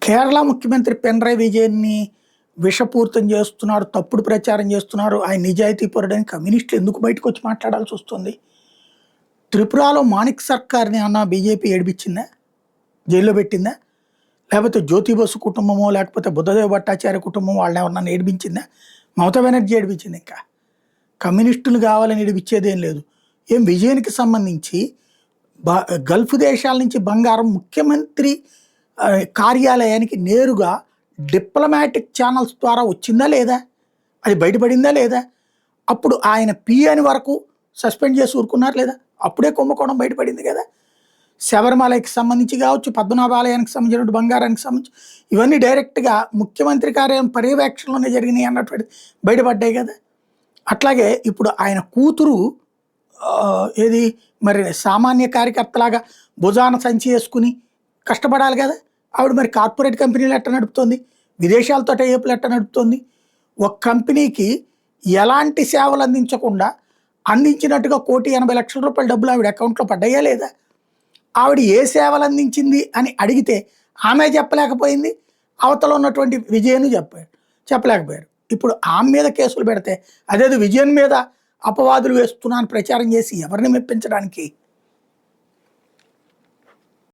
కేరళ ముఖ్యమంత్రి పినరయి విజయన్ని విషపూరితం చేస్తున్నారు, తప్పుడు ప్రచారం చేస్తున్నారు, ఆయన నిజాయితీపరుడని కమ్యూనిస్టులు ఎందుకు బయటకు వచ్చి మాట్లాడాల్సి వస్తుంది? త్రిపురలో మాణిక్ సర్కార్ని అన్న బీజేపీ ఏడిపించిందా? జైల్లో పెట్టిందా? లేకపోతే జ్యోతి బసు కుటుంబమో లేకపోతే బుద్ధదేవ్ భట్టాచార్య కుటుంబం వాళ్ళని ఎవరన్నా ఏడిపించిందా? మమతా బెనర్జీ ఏడిపించింది. ఇంకా కమ్యూనిస్టులు కావాలని ఏడిపించేదేం లేదు. ఏం విజయానికి సంబంధించి గల్ఫ్ దేశాల నుంచి బంగారం ముఖ్యమంత్రి కార్యాలయానికి నేరుగా డిప్లొమాటిక్ ఛానల్స్ ద్వారా వచ్చిందా లేదా? అది బయటపడిందా లేదా? అప్పుడు ఆయన పిఎని వరకు సస్పెండ్ చేసి ఊరుకున్నారు లేదా? అప్పుడే కుంభకోణం బయటపడింది కదా. శబరిమలకి సంబంధించి కావచ్చు, పద్మనాభాలయానికి సంబంధించిన బంగారానికి సంబంధించి ఇవన్నీ డైరెక్ట్గా ముఖ్యమంత్రి కార్యాలయం పర్యవేక్షణలోనే జరిగినాయి అన్నటువంటి బయటపడ్డాయి కదా. అట్లాగే ఇప్పుడు ఆయన కూతురు ఏది మరి సామాన్య కార్యకర్తలాగా భుజాన సంచి వేసుకుని కష్టపడాలి కదా. ఆవిడ మరి కార్పొరేట్ కంపెనీలు ఎట్ట నడుపుతోంది, విదేశాలతో టైఅప్లు ఎట్ట నడుపుతోంది? ఒక కంపెనీకి ఎలాంటి సేవలు అందించకుండా అందించినట్టుగా 1,80,00,000 రూపాయల డబ్బులు ఆవిడ అకౌంట్లో పడ్డాయా లేదా? ఆవిడ ఏ సేవలు అందించింది అని అడిగితే ఆమె చెప్పలేకపోయింది, అవతల ఉన్నటువంటి విజయను చెప్పలేకపోయారు. ఇప్పుడు ఆమె మీద కేసులు పెడితే అదేదో విజయన్ మీద అపవాదులు వేస్తున్నాను ప్రచారం చేసి ఎవరిని మెప్పించడానికి?